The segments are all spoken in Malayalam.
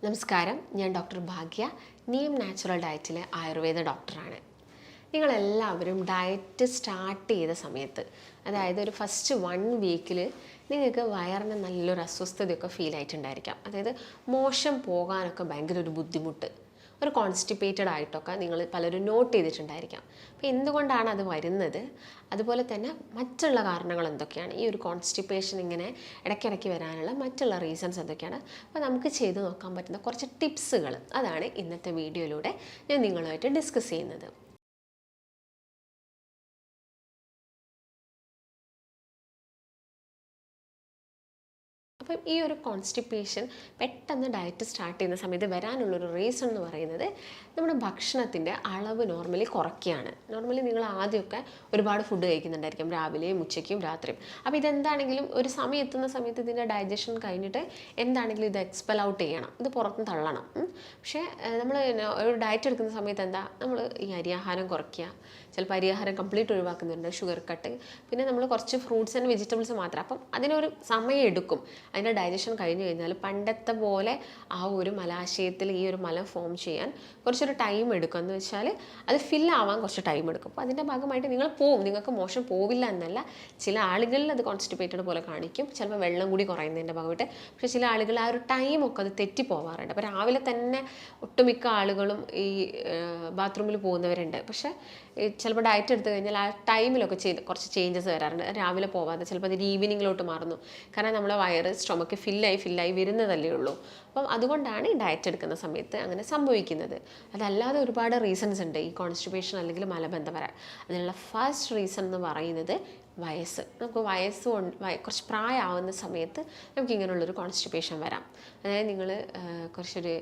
നമസ്കാരം, ഞാൻ ഡോക്ടർ ഭാഗ്യ, നീം നാച്ചുറൽ ഡയറ്റിലെ ആയുർവേദ ഡോക്ടറാണ്. നിങ്ങളെല്ലാവരും ഡയറ്റ് സ്റ്റാർട്ട് ചെയ്ത സമയത്ത്, അതായത് ഒരു ഫസ്റ്റ് 1 വീക്കിൽ നിങ്ങൾക്ക് വയറിന് നല്ലൊരു അസ്വസ്ഥതയൊക്കെ ഫീൽ ആയിട്ടുണ്ടായിരിക്കാം. അതായത് മോശം പോകാനൊക്കെ ഭയങ്കര ഒരു ബുദ്ധിമുട്ട്, ഒരു കോൺസ്റ്റിപ്പേറ്റഡ് ആയിട്ടൊക്കെ നിങ്ങൾ പലരും നോട്ട് ചെയ്തിട്ടുണ്ടായിരിക്കാം. അപ്പോൾ എന്തുകൊണ്ടാണ് അത് വരുന്നത്, അതുപോലെ തന്നെ മറ്റുള്ള കാരണങ്ങൾ എന്തൊക്കെയാണ്, ഈ ഒരു കോൺസ്റ്റിപ്പേഷൻ ഇങ്ങനെ ഇടയ്ക്കിടയ്ക്ക് വരാനുള്ള മറ്റുള്ള റീസൺസ് എന്തൊക്കെയാണ്, അപ്പോൾ നമുക്ക് ചെയ്ത് നോക്കാൻ പറ്റുന്ന കുറച്ച് ടിപ്സുകൾ, അതാണ് ഇന്നത്തെ വീഡിയോയിലൂടെ ഞാൻ നിങ്ങളുമായിട്ട് ഡിസ്കസ് ചെയ്യുന്നത്. അപ്പം ഈ ഒരു കോൺസ്റ്റിപ്പേഷൻ പെട്ടെന്ന് ഡയറ്റ് സ്റ്റാർട്ട് ചെയ്യുന്ന സമയത്ത് വരാനുള്ളൊരു റീസൺ എന്ന് പറയുന്നത് നമ്മുടെ ഭക്ഷണത്തിൻ്റെ അളവ് നോർമലി കുറയ്ക്കുകയാണ്. നോർമലി നിങ്ങൾ ആദ്യമൊക്കെ ഒരുപാട് ഫുഡ് കഴിക്കുന്നുണ്ടായിരിക്കും, രാവിലെയും ഉച്ചയ്ക്കും രാത്രിയും. അപ്പോൾ ഇതെന്താണെങ്കിലും ഒരു സമയം എത്തുന്ന സമയത്ത് ഇതിൻ്റെ ഡൈജഷൻ കഴിഞ്ഞിട്ട് എന്താണെങ്കിലും ഇത് എക്സ്പെൽ ഔട്ട് ചെയ്യണം, ഇത് പുറത്ത് തള്ളണം. പക്ഷേ നമ്മൾ ഒരു ഡയറ്റ് എടുക്കുന്ന സമയത്ത് നമ്മൾ ഈ അരിയാഹാരം കുറയ്ക്കുക, ചിലപ്പോൾ അരിയാഹാരം കംപ്ലീറ്റ് ഒഴിവാക്കുന്നുണ്ട്, ഷുഗർ കട്ട്, പിന്നെ നമ്മൾ കുറച്ച് ഫ്രൂട്ട്സ് ആൻഡ് വെജിറ്റബിൾസ് മാത്രം. അപ്പം അതിനൊരു സമയം എടുക്കും. അതിൻ്റെ ഡൈജഷൻ കഴിഞ്ഞ് കഴിഞ്ഞാൽ പണ്ടത്തെ പോലെ ആ ഒരു മലാശയത്തിൽ ഈ ഒരു മലം ഫോം ചെയ്യാൻ കുറച്ചൊരു ടൈം എടുക്കും. എന്ന് വെച്ചാൽ അത് ഫില്ലാവാൻ കുറച്ച് ടൈം എടുക്കും. അപ്പോൾ അതിൻ്റെ ഭാഗമായിട്ട് നിങ്ങൾ പോവും, നിങ്ങൾക്ക് മോശം പോവില്ല എന്നല്ല. ചില ആളുകളിൽ അത് കോൺസ്റ്റിപ്പേറ്റഡ് പോലെ കാണിക്കും, ചിലപ്പോൾ വെള്ളം കൂടി കുറയുന്നതിൻ്റെ ഭാഗമായിട്ട്. പക്ഷേ ചില ആളുകൾ ആ ഒരു ടൈമൊക്കെ അത് തെറ്റിപ്പോവാറുണ്ട്. അപ്പോൾ രാവിലെ തന്നെ ഒട്ടുമിക്ക ആളുകളും ഈ ബാത്റൂമിൽ പോകുന്നവരുണ്ട്. പക്ഷേ ചിലപ്പോൾ ഡയറ്റ് എടുത്തു കഴിഞ്ഞാൽ ആ ടൈമിലൊക്കെ കുറച്ച് ചേഞ്ചസ് വരാറുണ്ട്. രാവിലെ പോവാതെ ചിലപ്പോൾ അത് ഈവനിങ്ങിലോട്ട് മാറുന്നു. കാരണം നമ്മളെ വയറ് സ്റ്റൊമക്ക് ഫില്ലായി വരുന്നതല്ലേ ഉള്ളൂ. അപ്പം അതുകൊണ്ടാണ് ഈ ഡയറ്റ് എടുക്കുന്ന സമയത്ത് അങ്ങനെ സംഭവിക്കുന്നത്. അതല്ലാതെ ഒരുപാട് റീസൺസ് ഉണ്ട് ഈ കോൺസ്റ്റിപ്പേഷൻ അല്ലെങ്കിൽ മലബന്ധം വരാൻ. അതിനുള്ള ഫസ്റ്റ് റീസൺ എന്ന് പറയുന്നത് വയസ്സ്. നമുക്ക് കുറച്ച് പ്രായമാവുന്ന സമയത്ത് നമുക്ക് ഇങ്ങനെയുള്ളൊരു കോൺസ്റ്റിപ്പേഷൻ വരാം. അതായത് നിങ്ങൾ കുറച്ചൊരു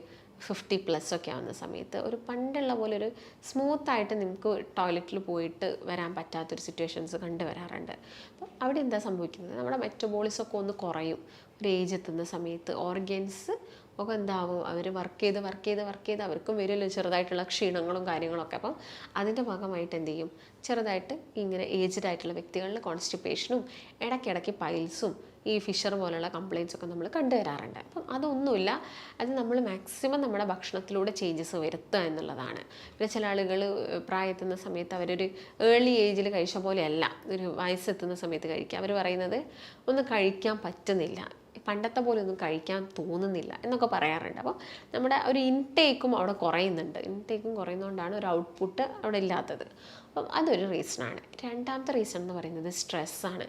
50+ ഒക്കെ ആവുന്ന സമയത്ത് ഒരു പണ്ടുള്ള പോലെ ഒരു സ്മൂത്തായിട്ട് നിങ്ങൾക്ക് ടോയ്ലറ്റിൽ പോയിട്ട് വരാൻ പറ്റാത്തൊരു സിറ്റുവേഷൻസ് കണ്ടുവരാറുണ്ട്. അപ്പം അവിടെ എന്താ സംഭവിക്കുന്നത്, നമ്മുടെ മെറ്റബോളിസം ഒക്കെ ഒന്ന് കുറയും. ഒരു ഏജ് എത്തുന്ന സമയത്ത് ഓർഗൻസ് ഒക്കെ എന്താവും, അവർ വർക്ക് ചെയ്ത് അവർക്കും വരുമല്ലോ ചെറുതായിട്ടുള്ള ക്ഷീണങ്ങളും കാര്യങ്ങളൊക്കെ. അപ്പം അതിൻ്റെ ഭാഗമായിട്ട് എന്ത് ചെയ്യും, ചെറുതായിട്ട് ഇങ്ങനെ ഏജ്ഡ് ആയിട്ടുള്ള വ്യക്തികളിൽ കോൺസ്റ്റിപ്പേഷനും ഇടയ്ക്കിടയ്ക്ക് പൈൽസും ഈ ഫിഷർ പോലുള്ള കംപ്ലയിൻസ് ഒക്കെ നമ്മൾ കണ്ടുവരാറുണ്ട്. അപ്പം അതൊന്നുമില്ല, അത് നമ്മൾ മാക്സിമം നമ്മുടെ ഭക്ഷണത്തിലൂടെ ചേഞ്ചസ് വരുത്തുക എന്നുള്ളതാണ്. പിന്നെ ചില ആളുകൾ പ്രായത്തുന്ന സമയത്ത് അവരൊരു ഏർലി ഏജിൽ കഴിച്ച പോലെയല്ല ഒരു വയസ്സെത്തുന്ന സമയത്ത് കഴിക്കുക. അവർ പറയുന്നത് ഒന്നും കഴിക്കാൻ പറ്റുന്നില്ല, പണ്ടത്തെ പോലെ ഒന്നും കഴിക്കാൻ തോന്നുന്നില്ല എന്നൊക്കെ പറയാറുണ്ട്. അപ്പോൾ നമ്മുടെ ഒരു ഇൻടേക്കും അവിടെ കുറയുന്നതുകൊണ്ടാണ് ഒരു ഔട്ട്പുട്ട് അവിടെ ഇല്ലാത്തത്. അപ്പം അതൊരു റീസണാണ്. രണ്ടാമത്തെ റീസൺ എന്ന് പറയുന്നത് സ്ട്രെസ്സാണ്.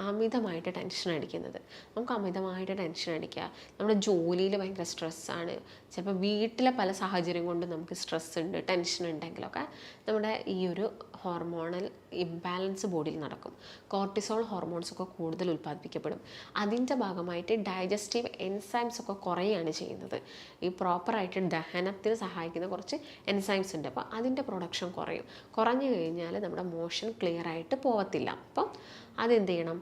അമിതമായിട്ട് ടെൻഷൻ അടിക്കുന്നത്. നമുക്ക് അമിതമായിട്ട് ടെൻഷൻ അടിക്കുക, നമ്മുടെ ജോലിയിൽ ഭയങ്കര സ്ട്രെസ്സാണ്, ചിലപ്പോൾ വീട്ടിലെ പല സാഹചര്യം കൊണ്ട് നമുക്ക് സ്ട്രെസ് ഉണ്ട്, ടെൻഷൻ ഉണ്ടെങ്കിലൊക്കെ നമ്മുടെ ഈ ഒരു ഹോർമോണൽ ഇംബാലൻസ് ബോഡിയിൽ നടക്കും. കോർട്ടിസോൾ ഹോർമോൺസ് ഒക്കെ കൂടുതൽ ഉൽപ്പാദിപ്പിക്കപ്പെടും. അതിൻ്റെ ഭാഗമായിട്ട് ഡൈജസ്റ്റീവ് എൻസൈംസ് ഒക്കെ കുറയുകയാണ് ചെയ്യുന്നത്. ഈ പ്രോപ്പറായിട്ട് ദഹനത്തിന് സഹായിക്കുന്ന കുറച്ച് എൻസൈംസ് ഉണ്ട്. അപ്പോൾ അതിൻ്റെ പ്രൊഡക്ഷൻ കുറഞ്ഞു കഴിഞ്ഞാൽ നമ്മുടെ മോഷൻ ക്ലിയർ ആയിട്ട് പോകത്തില്ല. അപ്പം അതെന്ത് ചെയ്യണം,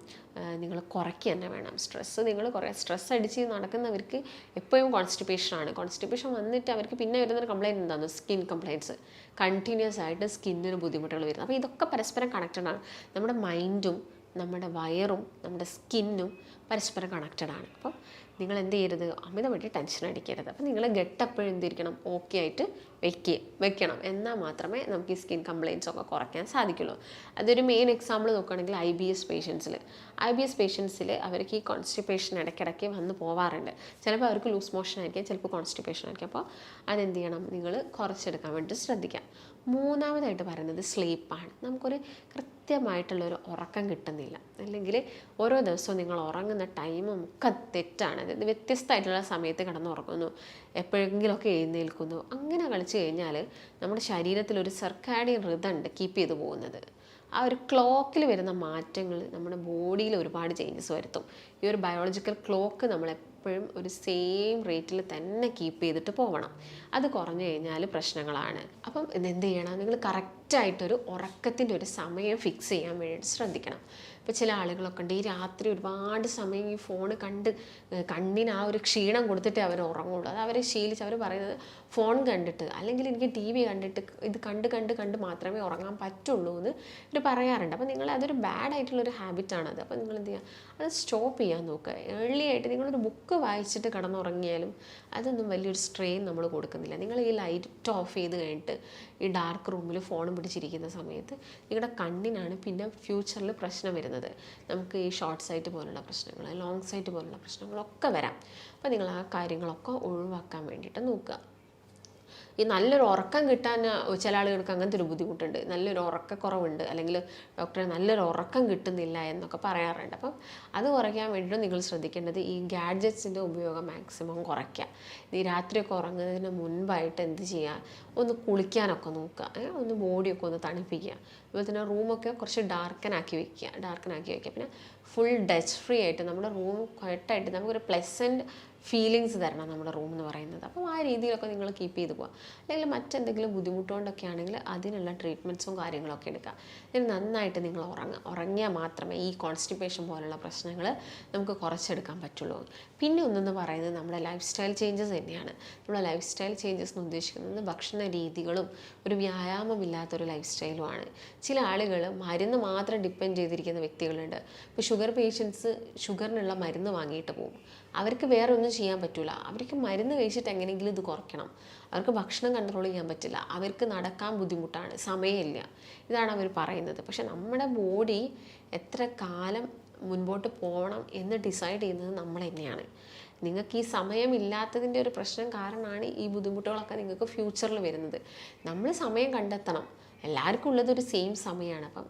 നിങ്ങൾ കുറയ്ക്കുക തന്നെ വേണം. സ്ട്രെസ് അടിച്ച് നടക്കുന്നവർക്ക് എപ്പോഴും കോൺസ്റ്റിപ്പേഷൻ വന്നിട്ട് അവർക്ക് പിന്നെ വരുന്നൊരു കംപ്ലയിൻറ്റ് എന്താണെന്ന്, സ്കിൻ കംപ്ലയിൻറ്റ്സ്, കണ്ടിന്യൂസ് ആയിട്ട് സ്കിന്നിന് ബുദ്ധിമുട്ടുകൾ വരുന്നത്. അപ്പോൾ ഇതൊക്കെ പരസ്പരം കണക്റ്റഡ് ആണ്. നമ്മുടെ മൈൻഡും നമ്മുടെ വയറും നമ്മുടെ സ്കിന്നും പരസ്പരം കണക്റ്റഡ് ആണ്. അപ്പം നിങ്ങൾ എന്ത് ചെയ്യരുത്, അമിതമായിട്ട് ടെൻഷൻ അടിക്കരുത്. അപ്പം നിങ്ങൾ ഗെട്ടപ്പോഴും എന്തിരിക്കണം, ഓക്കെ ആയിട്ട് വെക്കണം. എന്നാൽ മാത്രമേ നമുക്ക് ഈ സ്കിൻ കംപ്ലയിൻറ്റ്സ് ഒക്കെ കുറയ്ക്കാൻ സാധിക്കുള്ളൂ. അതൊരു മെയിൻ എക്സാമ്പിൾ നോക്കുകയാണെങ്കിൽ IBS പേഷ്യൻസിൽ അവർക്ക് ഈ കോൺസ്റ്റിപ്പേഷൻ ഇടയ്ക്കിടയ്ക്ക് വന്ന് പോവാറുണ്ട്. ചിലപ്പോൾ അവർക്ക് ലൂസ് മോഷൻ ആയിരിക്കും, ചിലപ്പോൾ കോൺസ്റ്റിപ്പേഷൻ ആയിരിക്കും. അപ്പോൾ അതെന്ത് ചെയ്യണം, നിങ്ങൾ കുറച്ചെടുക്കാൻ വേണ്ടി ശ്രദ്ധിക്കാം. മൂന്നാമതായിട്ട് പറയുന്നത് സ്ലീപ്പാണ്. നമുക്കൊരു കൃത്യമായിട്ടുള്ളൊരു ഉറക്കം കിട്ടുന്നില്ല, അല്ലെങ്കിൽ ഓരോ ദിവസവും നിങ്ങൾ ഉറങ്ങുന്ന ടൈമും ഒക്കെ തെറ്റാണ്. അതായത് വ്യത്യസ്തമായിട്ടുള്ള സമയത്ത് കിടന്ന് ഉറങ്ങുന്നു, എപ്പോഴെങ്കിലുമൊക്കെ എഴുന്നേൽക്കുന്നു. അങ്ങനെ കളിച്ച് കഴിഞ്ഞാൽ നമ്മുടെ ശരീരത്തിലൊരു സർക്കാഡിയൻ റിതം ഉണ്ട് കീപ്പ് ചെയ്ത് പോകുന്നത്. ആ ഒരു ക്ലോക്കിൽ വരുന്ന മാറ്റങ്ങൾ നമ്മുടെ ബോഡിയിൽ ഒരുപാട് ചേഞ്ചസ് വരുത്തും. ഈ ഒരു ബയോളജിക്കൽ ക്ലോക്ക് നമ്മളെപ്പോഴും ഒരു സെയിം റേറ്റിൽ തന്നെ കീപ്പ് ചെയ്തിട്ട് പോകണം. അത് കുറഞ്ഞു കഴിഞ്ഞാൽ പ്രശ്നങ്ങളാണ്. അപ്പം എന്ത് ചെയ്യണം, നിങ്ങൾ കറക്റ്റ് കറക്റ്റായിട്ടൊരു ഉറക്കത്തിൻ്റെ ഒരു സമയം ഫിക്സ് ചെയ്യാൻ വേണ്ടിയിട്ട് ശ്രദ്ധിക്കണം. ഇപ്പോൾ ചില ആളുകളൊക്കെ ഉണ്ട് ഈ രാത്രി ഒരുപാട് സമയം ഈ ഫോണ് കണ്ണിന് ആ ഒരു ക്ഷീണം കൊടുത്തിട്ട് അവർ ഉറങ്ങുള്ളൂ. അത് അവരെ ശീലിച്ച് അവർ പറയുന്നത് ഫോൺ കണ്ടിട്ട് അല്ലെങ്കിൽ എനിക്ക് ടി വി കണ്ടിട്ട് ഇത് കണ്ട് മാത്രമേ ഉറങ്ങാൻ പറ്റുള്ളൂ എന്ന് ഇവർ പറയാറുണ്ട്. അപ്പോൾ നിങ്ങൾ അതൊരു ബാഡ് ആയിട്ടുള്ളൊരു ഹാബിറ്റാണത്. അപ്പോൾ നിങ്ങൾ എന്ത് ചെയ്യുക, അത് സ്റ്റോപ്പ് ചെയ്യാൻ നോക്കുക. ഏർലി ആയിട്ട് നിങ്ങളൊരു ബുക്ക് വായിച്ചിട്ട് കിടന്നുറങ്ങിയാലും അതൊന്നും വലിയൊരു സ്ട്രെയിൻ നമ്മൾ കൊടുക്കുന്നില്ല. നിങ്ങൾ ഈ ലൈറ്റ് ഓഫ് ചെയ്ത് കഴിഞ്ഞിട്ട് ഈ ഡാർക്ക് റൂമിൽ ഫോൺ പിടിച്ചിരിക്കുന്ന സമയത്ത് നിങ്ങളുടെ കണ്ണിനാണ് പിന്നെ ഫ്യൂച്ചറിൽ പ്രശ്നം വരുന്നത്. നമുക്ക് ഈ ഷോർട്ട് സൈറ്റ് പോലുള്ള പ്രശ്നങ്ങൾ, ലോങ് സൈറ്റ് പോലുള്ള പ്രശ്നങ്ങളൊക്കെ വരാം. അപ്പോൾ നിങ്ങൾ ആ കാര്യങ്ങളൊക്കെ ഒഴിവാക്കാൻ വേണ്ടിയിട്ട് നോക്കുക. ഈ നല്ലൊരു ഉറക്കം കിട്ടാൻ ചില ആളുകൾക്ക് അങ്ങനത്തെ ഒരു ബുദ്ധിമുട്ടുണ്ട്. നല്ലൊരു ഉറക്കക്കുറവുണ്ട്, അല്ലെങ്കിൽ ഡോക്ടറെ നല്ലൊരു ഉറക്കം കിട്ടുന്നില്ല എന്നൊക്കെ പറയാറുണ്ട്. അപ്പം അത് കുറയ്ക്കാൻ വേണ്ടിയിട്ട് നിങ്ങൾ ശ്രദ്ധിക്കേണ്ടത് ഈ ഗാഡ്ജറ്റ്സിൻ്റെ ഉപയോഗം മാക്സിമം കുറയ്ക്കുക. ഈ രാത്രിയൊക്കെ ഉറങ്ങുന്നതിന് മുൻപായിട്ട് എന്ത് ചെയ്യുക, ഒന്ന് കുളിക്കാനൊക്കെ നോക്കുക, ഒന്ന് ബോഡിയൊക്കെ ഒന്ന് തണുപ്പിക്കുക. അതുപോലെ തന്നെ റൂമൊക്കെ കുറച്ച് ഡാർക്കനാക്കി വയ്ക്കുക. പിന്നെ ഫുൾ ഡസ്റ്റ് ഫ്രീ ആയിട്ട് നമ്മുടെ റൂം കറക്റ്റായിട്ട് നമുക്കൊരു പ്ലസൻറ്റ് ഫീലിങ്സ് തരണം നമ്മുടെ റൂം എന്ന് പറയുന്നത്. അപ്പോൾ ആ രീതിയിലൊക്കെ നിങ്ങൾ കീപ്പ് ചെയ്ത് പോവുക. അല്ലെങ്കിൽ മറ്റെന്തെങ്കിലും ബുദ്ധിമുട്ടുകൊണ്ടൊക്കെ ആണെങ്കിൽ അതിനുള്ള ട്രീറ്റ്മെൻറ്റ്സും കാര്യങ്ങളൊക്കെ എടുക്കുക. ഇതിന് നന്നായിട്ട് നിങ്ങൾ ഉറങ്ങിയാൽ മാത്രമേ ഈ കോൺസ്റ്റിപ്പേഷൻ പോലുള്ള പ്രശ്നങ്ങൾ നമുക്ക് കുറച്ചെടുക്കാൻ പറ്റുള്ളൂ. പിന്നെ ഒന്നെന്ന് പറയുന്നത് നമ്മുടെ ലൈഫ് സ്റ്റൈൽ ചേഞ്ചസ് തന്നെയാണ്. നമ്മുടെ ലൈഫ് സ്റ്റൈൽ ചേഞ്ചസ് എന്ന് ഉദ്ദേശിക്കുന്നത് ഭക്ഷണ രീതികളും ഒരു വ്യായാമമില്ലാത്തൊരു ലൈഫ് സ്റ്റൈലുമാണ്. ചില ആളുകൾ മരുന്ന് മാത്രം ഡിപ്പെൻഡ് ചെയ്തിരിക്കുന്ന വ്യക്തികളുണ്ട്. ഇപ്പോൾ ഷുഗർ പേഷ്യൻസ് ഷുഗറിനുള്ള മരുന്ന് വാങ്ങിയിട്ട് പോകും. അവർക്ക് വേറെ ഒന്നും ചെയ്യാൻ പറ്റില്ല. അവർക്ക് മരുന്ന് കഴിച്ചിട്ട് എങ്ങനെയെങ്കിലും ഇത് കുറയ്ക്കണം. അവർക്ക് ഭക്ഷണം കൺട്രോൾ ചെയ്യാൻ പറ്റില്ല. അവർക്ക് നടക്കാൻ ബുദ്ധിമുട്ടാണ്, സമയമില്ല. ഇതാണ് അവർ പറയുന്നത്. പക്ഷെ നമ്മുടെ ബോഡി എത്ര കാലം മുൻപോട്ട് പോകണം എന്ന് ഡിസൈഡ് ചെയ്യുന്നത് നമ്മൾ തന്നെയാണ്. നിങ്ങൾക്ക് ഈ സമയമില്ലാത്തതിൻ്റെ ഒരു പ്രശ്നം കാരണമാണ് ഈ ബുദ്ധിമുട്ടുകളൊക്കെ നിങ്ങൾക്ക് ഫ്യൂച്ചറിൽ വരുന്നത്. നമ്മൾ സമയം കണ്ടെത്തണം. എല്ലാവർക്കും ഉള്ളതൊരു സെയിം സമയമാണ്. അപ്പം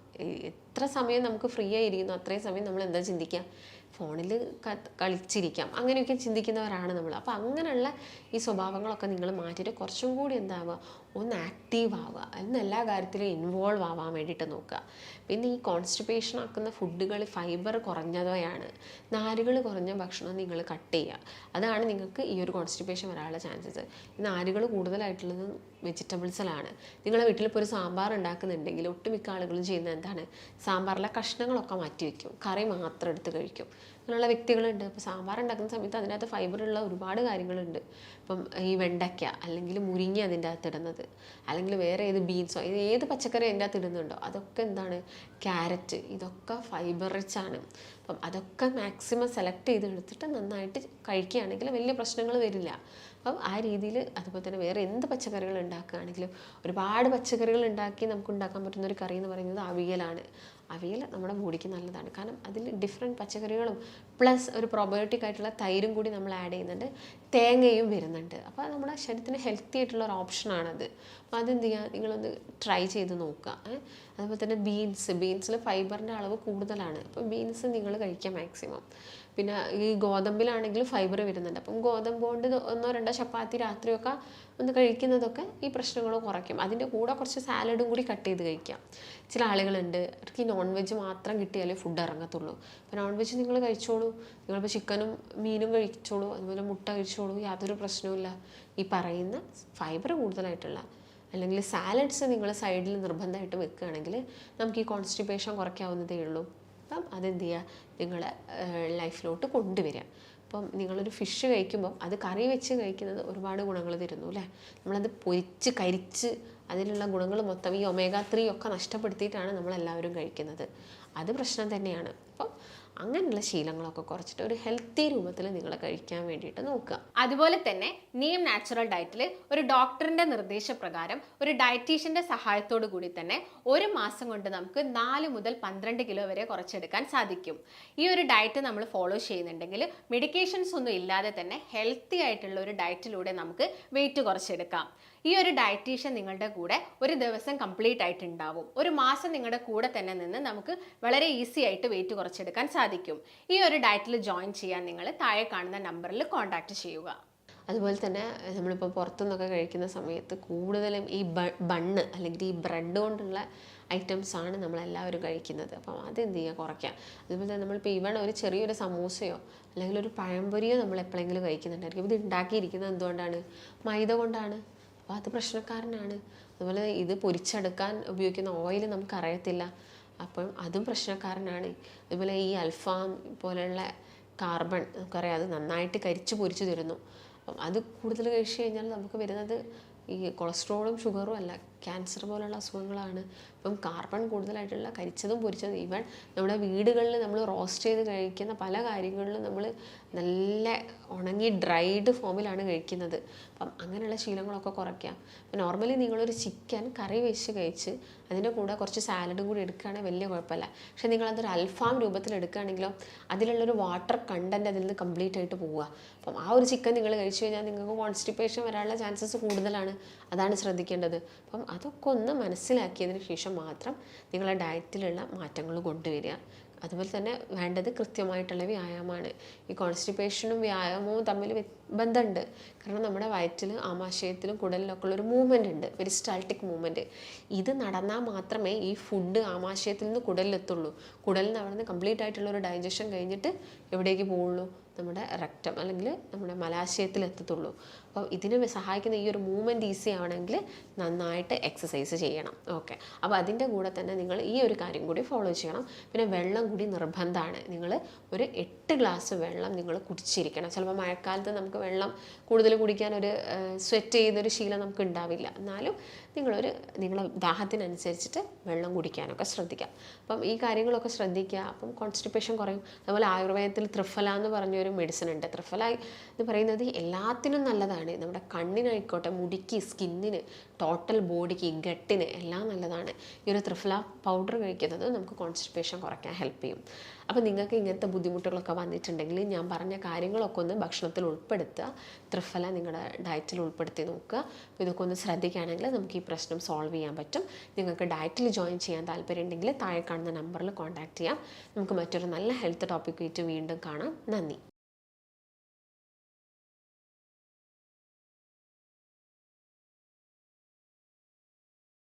എത്ര സമയം നമുക്ക് ഫ്രീ ആയിരിക്കുന്നു അത്രയും സമയം നമ്മൾ എന്താ ചിന്തിക്കുക, ഫോണിൽ കളിച്ചിരിക്കാം, അങ്ങനെയൊക്കെ ചിന്തിക്കുന്നവരാണ് നമ്മൾ. അപ്പോൾ അങ്ങനെയുള്ള ഈ സ്വഭാവങ്ങളൊക്കെ നിങ്ങൾ മാറ്റിയിട്ട് കുറച്ചും കൂടി എന്താവുക, ഒന്ന് ആക്റ്റീവ് ആവുക, അതിന് എല്ലാ കാര്യത്തിലും ഇൻവോൾവ് ആവാൻ വേണ്ടിയിട്ട് നോക്കുക. പിന്നെ ഈ കോൺസ്റ്റിപ്പേഷൻ ആക്കുന്ന ഫുഡുകൾ ഫൈബർ കുറഞ്ഞവയാണ്. നാരുകൾ കുറഞ്ഞ ഭക്ഷണം നിങ്ങൾ കട്ട് ചെയ്യുക. അതാണ് നിങ്ങൾക്ക് ഈ ഒരു കോൺസ്റ്റിപ്പേഷൻ വരാനുള്ള ചാൻസസ്. ഈ നാരുകൾ കൂടുതലായിട്ടുള്ളത് വെജിറ്റബിൾസിലാണ്. നിങ്ങളുടെ വീട്ടിൽ ഇപ്പോൾ ഒരു സാമ്പാർ ഉണ്ടാക്കുന്നുണ്ടെങ്കിൽ ഒട്ടുമിക്ക ആളുകളും ചെയ്യുന്നത് എന്താണ്, സാമ്പാറിലെ കഷ്ണങ്ങളൊക്കെ മാറ്റി വയ്ക്കും, കറി മാത്രം എടുത്ത് കഴിക്കും. അങ്ങനെയുള്ള വ്യക്തികളുണ്ട്. ഇപ്പോൾ സാമ്പാർ ഉണ്ടാക്കുന്ന സമയത്ത് അതിനകത്ത് ഫൈബറുള്ള ഒരുപാട് കാര്യങ്ങളുണ്ട്. ഇപ്പം ഈ വെണ്ടയ്ക്ക അല്ലെങ്കിൽ മുരിങ്ങ അതിൻ്റെ അകത്ത് ഇടുന്നത്, അല്ലെങ്കിൽ വേറെ ഏത് ബീൻസോ ഏത് പച്ചക്കറി അതിൻ്റെ അകത്ത് ഇടുന്നുണ്ടോ അതൊക്കെ എന്താണ്, ക്യാരറ്റ്, ഇതൊക്കെ ഫൈബർ റിച്ച് ആണ്. അപ്പം അതൊക്കെ മാക്സിമം സെലക്ട് ചെയ്ത് എടുത്തിട്ട് നന്നായിട്ട് കഴിക്കുകയാണെങ്കിൽ വലിയ പ്രശ്നങ്ങൾ വരില്ല. അപ്പം ആ രീതിയിൽ അതുപോലെ തന്നെ വേറെ എന്ത് പച്ചക്കറികൾ ഉണ്ടാക്കുകയാണെങ്കിലും ഒരുപാട് പച്ചക്കറികൾ ഉണ്ടാക്കി നമുക്ക് ഉണ്ടാക്കാൻ പറ്റുന്ന ഒരു കറി എന്ന് പറയുന്നത് അവിയലാണ്. അവിയൽ നമ്മുടെ ബോഡിക്ക് നല്ലതാണ്. കാരണം അതിൽ ഡിഫറെൻറ്റ് പച്ചക്കറികളും പ്ലസ് ഒരു പ്രോബയോട്ടിക് ആയിട്ടുള്ള തൈരും കൂടി നമ്മൾ ആഡ് ചെയ്യുന്നുണ്ട്, തേങ്ങയും വരുന്നുണ്ട്. അപ്പോൾ നമ്മുടെ ശരീരത്തിന് ഹെൽത്തി ആയിട്ടുള്ള ഒരു ഓപ്ഷനാണത്. അപ്പോൾ അതെന്ത് ചെയ്യുക, നിങ്ങളൊന്ന് ട്രൈ ചെയ്ത് നോക്കുക. അതുപോലെ തന്നെ ബീൻസിൽ ഫൈബറിൻ്റെ അളവ് കൂടുതലാണ്. അപ്പോൾ ബീൻസ് നിങ്ങൾ കഴിക്കുക മാക്സിമം. പിന്നെ ഈ ഗോതമ്പിലാണെങ്കിൽ ഫൈബർ വരുന്നുണ്ട്. അപ്പം ഗോതമ്പ് കൊണ്ട് 1-2 ചപ്പാത്തി രാത്രിയൊക്കെ ഒന്ന് കഴിക്കുന്നതൊക്കെ ഈ പ്രശ്നങ്ങൾ കുറയ്ക്കും. അതിൻ്റെ കൂടെ കുറച്ച് സാലഡും കൂടി കട്ട് ചെയ്ത് കഴിക്കാം. ചില ആളുകളുണ്ട് അവർക്ക് ഈ നോൺ വെജ് മാത്രം കിട്ടിയാലേ ഫുഡ് ഇറങ്ങത്തുള്ളൂ. അപ്പോൾ നോൺ വെജ് നിങ്ങൾ കഴിച്ചോളൂ, നിങ്ങളിപ്പോൾ ചിക്കനും മീനും കഴിച്ചോളൂ, അതുപോലെ മുട്ട കഴിച്ചോളൂ, യാതൊരു പ്രശ്നവുമില്ല. ഈ പറയുന്ന ഫൈബർ കൂടുതലായിട്ടുള്ള അല്ലെങ്കിൽ സാലഡ്സ് നിങ്ങൾ സൈഡിൽ നിർബന്ധമായിട്ട് വെക്കുകയാണെങ്കിൽ നമുക്ക് ഈ കോൺസ്റ്റിപ്പേഷൻ കുറയ്ക്കാവുന്നതേ ഉള്ളൂ. അപ്പം അതെന്ത് ചെയ്യുക, നിങ്ങളെ ലൈഫിലോട്ട് കൊണ്ടുവരിക. അപ്പം നിങ്ങളൊരു ഫിഷ് കഴിക്കുമ്പം അത് കറി വെച്ച് കഴിക്കുന്നത് ഒരുപാട് ഗുണങ്ങൾ തരുന്നു അല്ലേ. നമ്മളത് പൊരിച്ച് കരിച്ച് അതിലുള്ള ഗുണങ്ങൾ മൊത്തം ഈ ഒമേഗ 3 ഒക്കെ നഷ്ടപ്പെടുത്തിയിട്ടാണ് നമ്മളെല്ലാവരും കഴിക്കുന്നത്. അത് പ്രശ്നം തന്നെയാണ്. അപ്പം അങ്ങനെയുള്ള ശീലങ്ങളൊക്കെ കുറച്ചിട്ട് ഒരു ഹെൽത്തി രൂപത്തിൽ നിങ്ങൾ കഴിക്കാൻ വേണ്ടിയിട്ട് നോക്കുക. അതുപോലെ തന്നെ നീം നാച്ചുറൽ ഡയറ്റിൽ ഒരു ഡോക്ടറിന്റെ നിർദ്ദേശപ്രകാരം ഒരു ഡയറ്റീഷ്യന്റെ സഹായത്തോടു കൂടി തന്നെ 1 മാസം കൊണ്ട് നമുക്ക് 4 മുതൽ 12 കിലോ വരെ കുറച്ചെടുക്കാൻ സാധിക്കും. ഈ ഒരു ഡയറ്റ് നമ്മൾ ഫോളോ ചെയ്യുന്നുണ്ടെങ്കിൽ മെഡിക്കേഷൻസ് ഒന്നും ഇല്ലാതെ തന്നെ ഹെൽത്തി ആയിട്ടുള്ള ഒരു ഡയറ്റിലൂടെ നമുക്ക് വെയിറ്റ് കുറച്ചെടുക്കാം. ഈ ഒരു ഡയറ്റീഷ്യൻ നിങ്ങളുടെ കൂടെ ഒരു ദിവസം കംപ്ലീറ്റ് ആയിട്ടുണ്ടാവും. 1 മാസം നിങ്ങളുടെ കൂടെ തന്നെ നിന്ന് നമുക്ക് വളരെ ഈസി ആയിട്ട് വെയിറ്റ് കുറച്ചെടുക്കാൻ സാധിക്കും. ഈ ഒരു ഡയറ്റിൽ ജോയിൻ ചെയ്യാൻ നിങ്ങൾ താഴെ കാണുന്ന നമ്പറിൽ കോൺടാക്ട് ചെയ്യുക. അതുപോലെ തന്നെ നമ്മളിപ്പോൾ പുറത്തുനിന്നൊക്കെ കഴിക്കുന്ന സമയത്ത് കൂടുതലും ഈ ബണ്ണ് അല്ലെങ്കിൽ ഈ ബ്രെഡ് കൊണ്ടുള്ള ഐറ്റംസാണ് നമ്മളെല്ലാവരും കഴിക്കുന്നത്. അപ്പം അതെന്ത് ചെയ്യുക, കുറയ്ക്കുക. അതുപോലെ തന്നെ നമ്മളിപ്പോൾ ഇവൺ ഒരു ചെറിയൊരു സമൂസയോ അല്ലെങ്കിൽ ഒരു പഴംപൊരിയോ നമ്മൾ എപ്പോഴെങ്കിലും കഴിക്കുന്നുണ്ടായിരിക്കും. ഇത് ഉണ്ടാക്കിയിരിക്കുന്നത് എന്തുകൊണ്ടാണ്, മൈദ കൊണ്ടാണ്. അപ്പോൾ അത് പ്രശ്നക്കാരനാണ്. അതുപോലെ ഇത് പൊരിച്ചെടുക്കാൻ ഉപയോഗിക്കുന്ന ഓയിൽ നമുക്കറിയത്തില്ല, അപ്പം അതും പ്രശ്നക്കാരനാണ്. അതുപോലെ ഈ അൽഫാം പോലെയുള്ള കാർബൺ നമുക്കറിയാം, അത് നന്നായിട്ട് കരിച്ച് പൊരിച്ച് തരുന്നു. അപ്പം അത് കൂടുതൽ കഴിച്ച് കഴിഞ്ഞാൽ നമുക്ക് വരുന്നത് ഈ കൊളസ്ട്രോളും ഷുഗറും അല്ല, ക്യാൻസർ പോലുള്ള അസുഖങ്ങളാണ്. ഇപ്പം കാർബൺ കൂടുതലായിട്ടുള്ള കരിച്ചതും പൊരിച്ചതും, ഈവൻ നമ്മുടെ വീടുകളിൽ നമ്മൾ റോസ്റ്റ് ചെയ്ത് കഴിക്കുന്ന പല കാര്യങ്ങളിലും നമ്മൾ നല്ല ഉണങ്ങി ഡ്രൈഡ് ഫോമിലാണ് കഴിക്കുന്നത്. അപ്പം അങ്ങനെയുള്ള ശീലങ്ങളൊക്കെ കുറയ്ക്കാം. അപ്പം നോർമലി നിങ്ങളൊരു ചിക്കൻ കറി വെച്ച് കഴിച്ച് അതിൻ്റെ കൂടെ കുറച്ച് സാലഡും കൂടി എടുക്കുകയാണെങ്കിൽ വലിയ കുഴപ്പമില്ല. പക്ഷേ നിങ്ങളതൊരു അൽഫാം രൂപത്തിൽ എടുക്കുകയാണെങ്കിലോ അതിലുള്ളൊരു വാട്ടർ കണ്ടൻറ്റ് അതിൽ നിന്ന് കംപ്ലീറ്റ് ആയിട്ട് പോവുക. അപ്പം ആ ഒരു ചിക്കൻ നിങ്ങൾ കഴിച്ചു കഴിഞ്ഞാൽ നിങ്ങൾക്ക് കോൺസ്റ്റിപ്പേഷൻ വരാനുള്ള ചാൻസസ് കൂടുതലാണ്. അതാണ് ശ്രദ്ധിക്കേണ്ടത്. അപ്പം അതൊക്കെ ഒന്ന് മനസ്സിലാക്കിയതിന് ശേഷം മാത്രം നിങ്ങളുടെ ഡയറ്റിലുള്ള മാറ്റങ്ങൾ കൊണ്ടുവരിക. അതുപോലെ തന്നെ വേണ്ടത് കൃത്യമായിട്ടുള്ള വ്യായാമമാണ്. ഈ കോൺസ്റ്റിപ്പേഷനും വ്യായാമവും തമ്മിൽ ബന്ധമുണ്ട്. കാരണം നമ്മുടെ വയറ്റിൽ ആമാശയത്തിലും കുടലിലൊക്കെ ഉള്ളൊരു മൂവ്മെൻ്റ് ഉണ്ട്, പെരിസ്റ്റാൾട്ടിക് മൂവ്മെൻറ്റ്. ഇത് നടന്നാൽ മാത്രമേ ഈ ഫുഡ് ആമാശയത്തിൽ നിന്ന് കുടലിലെത്തുള്ളൂ. കുടലിൽ നിന്ന് അവിടെ നിന്ന് കംപ്ലീറ്റ് ആയിട്ടുള്ളൊരു ഡൈജഷൻ കഴിഞ്ഞിട്ട് എവിടേക്ക് പോവുള്ളൂ? നമ്മുടെ റെക്റ്റം അല്ലെങ്കിൽ നമ്മുടെ മലാശയത്തിൽ എത്തത്തുള്ളൂ. അപ്പോൾ ഇതിന് സഹായിക്കുന്ന ഈ ഒരു മൂവ്മെൻറ്റ് ഈസി ആവണമെങ്കിൽ നന്നായിട്ട് എക്സസൈസ് ചെയ്യണം. ഓക്കെ, അപ്പോൾ അതിൻ്റെ കൂടെ തന്നെ നിങ്ങൾ ഈ ഒരു കാര്യം കൂടി ഫോളോ ചെയ്യണം. പിന്നെ വെള്ളം കൂടി നിർബന്ധമാണ്. നിങ്ങൾ ഒരു 8 ഗ്ലാസ് വെള്ളം നിങ്ങൾ കുടിച്ചിരിക്കണം. ചിലപ്പോൾ മഴക്കാലത്ത് നമുക്ക് വെള്ളം കൂടുതൽ കുടിക്കാൻ ഒരു സ്വെറ്റ് ചെയ്യുന്നൊരു ശീലം നമുക്ക് ഉണ്ടാവില്ല. എന്നാലും നിങ്ങളെ ദാഹത്തിനനുസരിച്ചിട്ട് വെള്ളം കുടിക്കാനൊക്കെ ശ്രദ്ധിക്കാം. അപ്പം ഈ കാര്യങ്ങളൊക്കെ ശ്രദ്ധിക്കുക. അപ്പം കോൺസ്റ്റിപ്പേഷൻ കുറയും. അതുപോലെ ആയുർവേദത്തിൽ ത്രിഫല എന്ന് പറഞ്ഞൊരു മെഡിസിൻ ഉണ്ട്. ത്രിഫല എന്ന് പറയുന്നത് എല്ലാത്തിനും നല്ലതാണ്. നമ്മുടെ കണ്ണിനായിക്കോട്ടെ, മുടിക്ക്, സ്കിന്നിന്, ടോട്ടൽ ബോഡിക്ക്, ഗട്ടിന് എല്ലാം നല്ലതാണ്. ഈ ഒരു ത്രിഫല പൗഡർ കഴിക്കുന്നത് നമുക്ക് കോൺസ്റ്റിപ്പേഷൻ കുറയ്ക്കാൻ ഹെൽപ്പ് ചെയ്യും. അപ്പോൾ നിങ്ങൾക്ക് ഇങ്ങനത്തെ ബുദ്ധിമുട്ടുകളൊക്കെ വന്നിട്ടുണ്ടെങ്കിൽ ഞാൻ പറഞ്ഞ കാര്യങ്ങളൊക്കെ ഒന്ന് ഭക്ഷണത്തിൽ ഉൾപ്പെടുത്തുക. ത്രിഫല നിങ്ങളുടെ ഡയറ്റിൽ ഉൾപ്പെടുത്തി നോക്കുക. അപ്പോൾ ഇതൊക്കെ ഒന്ന് ശ്രദ്ധിക്കുകയാണെങ്കിൽ നമുക്ക് ഈ പ്രശ്നം സോൾവ് ചെയ്യാൻ പറ്റും. നിങ്ങൾക്ക് ഡയറ്റിൽ ജോയിൻ ചെയ്യാൻ താല്പര്യം ഉണ്ടെങ്കിൽ താഴെ കാണുന്ന നമ്പറിൽ കോൺടാക്റ്റ് ചെയ്യാം. നമുക്ക് മറ്റൊരു നല്ല ഹെൽത്ത് ടോപ്പിക്കായിട്ട് വീണ്ടും കാണാം. നന്ദി.